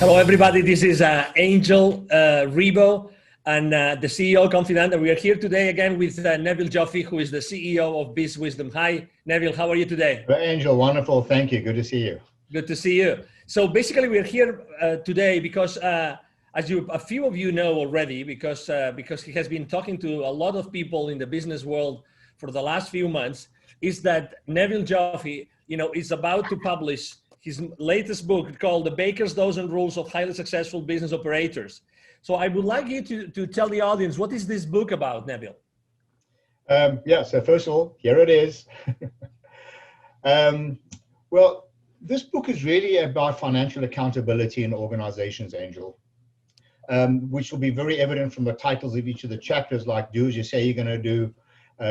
Hello, everybody. This is Angel Rebo and the CEO of Confident. And we are here today again with Neville Joffe, who is the CEO of Biz Wisdom. Hi, Neville. How are you today? Angel, wonderful. Thank you. Good to see you. Good to see you. So basically, we're here today because, as a few of you know already, because he has been talking to a lot of people in the business world for the last few months, is that Neville Joffe, is about to publish his latest book called The Baker's Dozen Rules of Highly Successful Business Operators. So I would like you to tell the audience, what is this book about, Neville? So first of all, here it is. Well, this book is really about financial accountability in organizations, Angel, which will be very evident from the titles of each of the chapters, like do as you say you're going to do,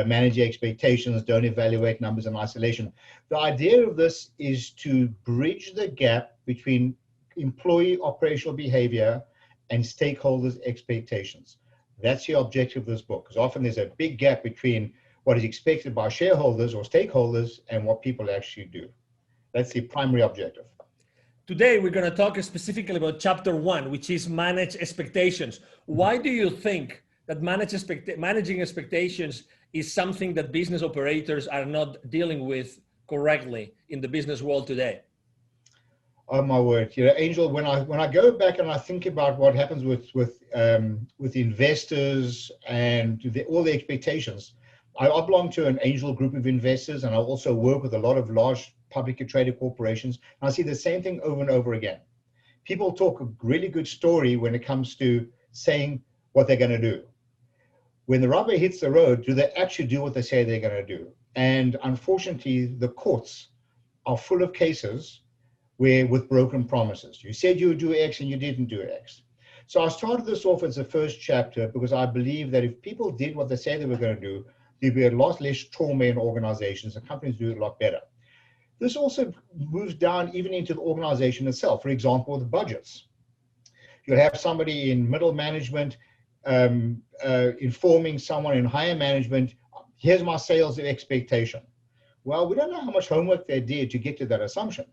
manage your expectations, don't evaluate numbers in isolation. The idea of this is to bridge the gap between employee operational behavior and stakeholders' expectations. That's the objective of this book, because often there's a big gap between what is expected by shareholders or stakeholders and what people actually do. That's the primary objective. Today, we're going to talk specifically about chapter 1, which is manage expectations. Why do you think that managing expectations is something that business operators are not dealing with correctly in the business world today? Oh my word, Angel, when I go back and I think about what happens with investors and all the expectations, I belong to an angel group of investors, and I also work with a lot of large publicly traded corporations, and I see the same thing over and over again. People talk a really good story when it comes to saying what they're going to do. When the rubber hits the road, do they actually do what they say they're going to do? And unfortunately, the courts are full of cases with broken promises. You said you would do X and you didn't do X. So I started this off as the first chapter because I believe that if people did what they say they were going to do, there'd be a lot less trauma in organizations and companies do it a lot better. This also moves down even into the organization itself. For example, the budgets. You'll have somebody in middle management informing someone in higher management, here's my sales expectation. Well, we don't know how much homework they did to get to that assumption.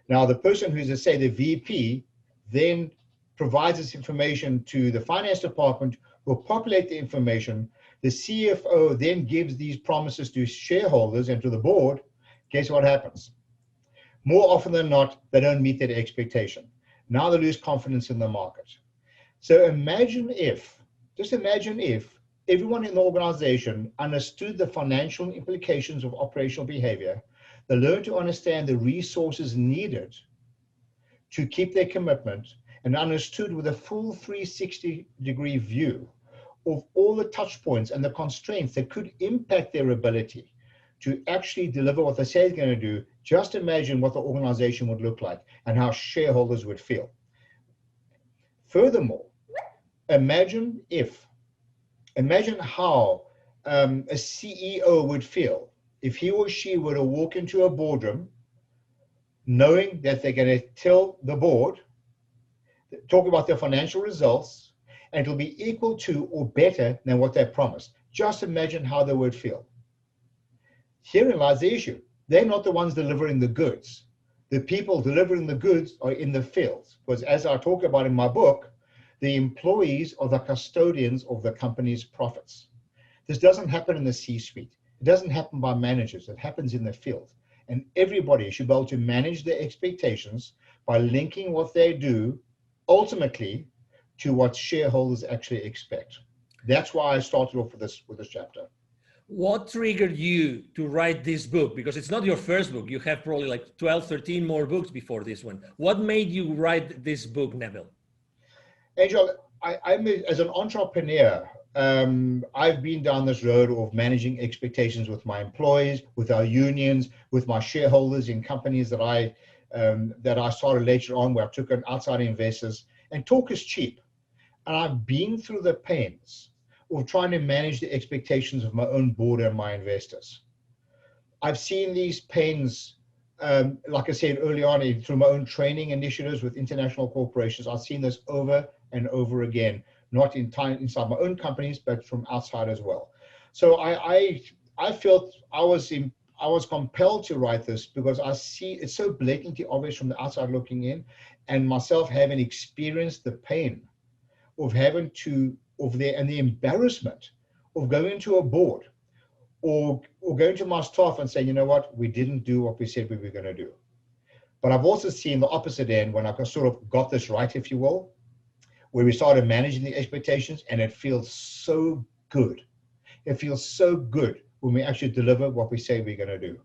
Now, the person who's, say, the VP, then provides this information to the finance department, who will populate the information. The CFO then gives these promises to shareholders and to the board. Guess what happens? More often than not, they don't meet that expectation. Now they lose confidence in the market. So just imagine if everyone in the organization understood the financial implications of operational behavior. They learned to understand the resources needed to keep their commitment, and understood with a full 360-degree view of all the touch points and the constraints that could impact their ability to actually deliver what they say they're going to do. Just imagine what the organization would look like and how shareholders would feel. Furthermore, imagine how a CEO would feel if he or she were to walk into a boardroom knowing that they're going to tell the board, talk about their financial results, and it'll be equal to or better than what they promised. Just imagine how they would feel. Herein lies the issue. They're not the ones delivering the goods. The people delivering the goods are in the fields. Because as I talk about in my book, the employees are the custodians of the company's profits. This doesn't happen in the C-suite. It doesn't happen by managers. It happens in the field. And everybody should be able to manage their expectations by linking what they do ultimately to what shareholders actually expect. That's why I started off with this chapter. What triggered you to write this book? Because it's not your first book. You have probably like 12, 13 more books before this one. What made you write this book, Neville? Angel, as an entrepreneur, I've been down this road of managing expectations with my employees, with our unions, with my shareholders in companies that I started later on, where I took on outside investors. And talk is cheap. And I've been through the pains of trying to manage the expectations of my own board and my investors. I've seen these pains, like I said early on, through my own training initiatives with international corporations. I've seen this over and over again, not inside my own companies, but from outside as well. So I felt I was compelled to write this because I see it's so blatantly obvious from the outside looking in, and myself having experienced the pain of having to, and the embarrassment of going to a board or going to my staff and saying, you know what, we didn't do what we said we were going to do. But I've also seen the opposite end when I sort of got this right, if you will, where we started managing the expectations, and it feels so good. It feels so good when we actually deliver what we say we're going to do.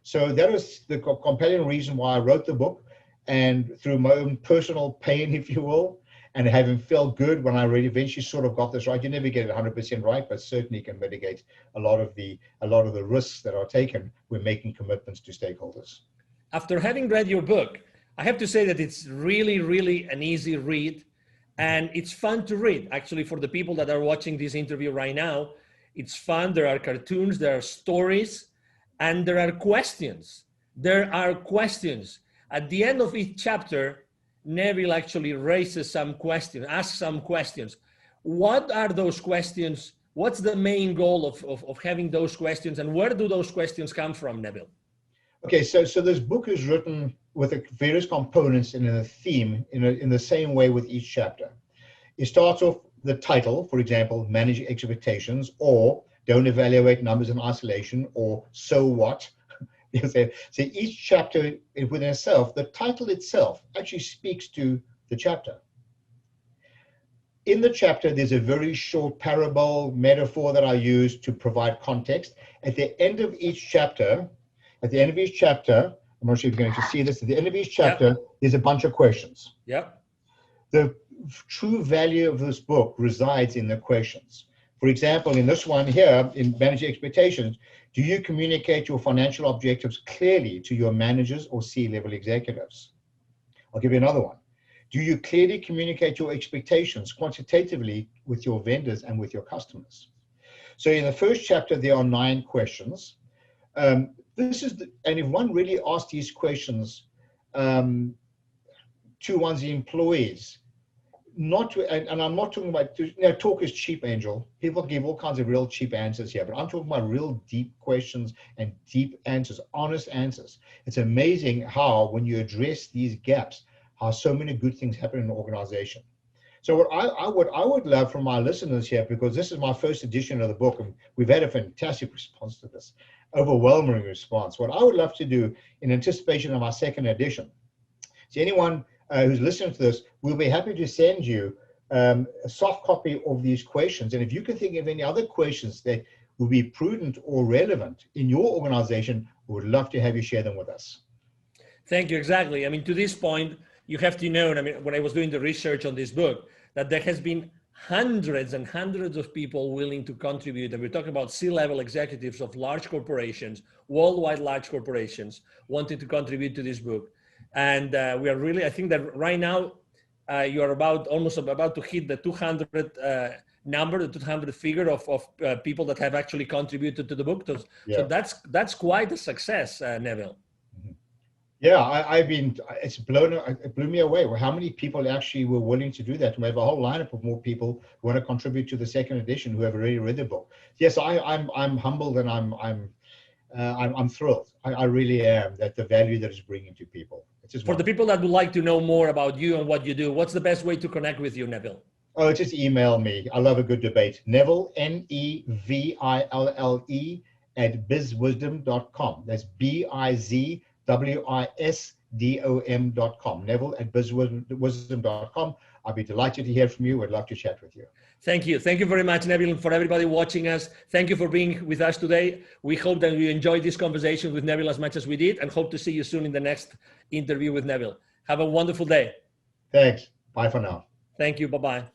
So that is the compelling reason why I wrote the book, and through my own personal pain, if you will, and having felt good when I really eventually sort of got this right. You never get it 100% right, but certainly can mitigate a lot of the risks that are taken when making commitments to stakeholders. After having read your book, I have to say that it's really, really an easy read, and it's fun to read. Actually, for the people that are watching this interview right now, it's fun. There are cartoons, there are stories, and there are questions. There are questions. At the end of each chapter, Neville actually raises some questions, asks some questions. What are those questions? What's the main goal of having those questions, and where do those questions come from, Neville? Okay, so this book is written with various components and in a theme in the same way with each chapter. It starts off the title, for example, Manage Expectations, or Don't Evaluate Numbers in Isolation, or So What? So each chapter within itself, the title itself actually speaks to the chapter. In the chapter, there's a very short parable metaphor that I use to provide context. At the end of each chapter, I'm not sure if you're going to see this, at the end of each chapter, there's a bunch of questions. Yep. The true value of this book resides in the questions. For example, in this one here, in Managing Expectations, do you communicate your financial objectives clearly to your managers or C-level executives? I'll give you another one. Do you clearly communicate your expectations quantitatively with your vendors and with your customers? So in the first chapter, there are 9 questions. And if one really asks these questions to one's employees, and I'm not talking about, talk is cheap, Angel. People give all kinds of real cheap answers here, but I'm talking about real deep questions and deep answers, honest answers. It's amazing how, when you address these gaps, how so many good things happen in an organization. So what I would love from my listeners here, because this is my first edition of the book, and we've had a fantastic response to this, overwhelming response. What I would love to do in anticipation of our second edition, so anyone who's listening to this, we'll be happy to send you a soft copy of these questions. And if you can think of any other questions that would be prudent or relevant in your organization, we would love to have you share them with us. Thank you. Exactly. I mean, to this point, you have to know, I mean, when I was doing the research on this book, that there has been hundreds and hundreds of people willing to contribute. And we're talking about C-level executives of large corporations, worldwide large corporations, wanting to contribute to this book. And we are really, I think that right now, you are almost about to hit the 200 number, the 200 figure of people that have actually contributed to the book. So that's quite a success, Neville. Yeah, it blew me away. How many people actually were willing to do that? We have a whole lineup of more people who want to contribute to the second edition who have already read the book. Yes, I'm humbled, and I'm thrilled. I really am, that the value that it's bringing to people. For the people that would like to know more about you and what you do, what's the best way to connect with you, Neville? Oh, just email me. I love a good debate. Neville, Neville, @bizwisdom.com. That's BIZWISDOM.com. Neville @bizwisdom.com. I'll be delighted to hear from you. I'd love to chat with you. Thank you. Thank you very much, Neville. And for everybody watching us, thank you for being with us today. We hope that you enjoyed this conversation with Neville as much as we did, and hope to see you soon in the next interview with Neville. Have a wonderful day. Thanks. Bye for now. Thank you. Bye-bye.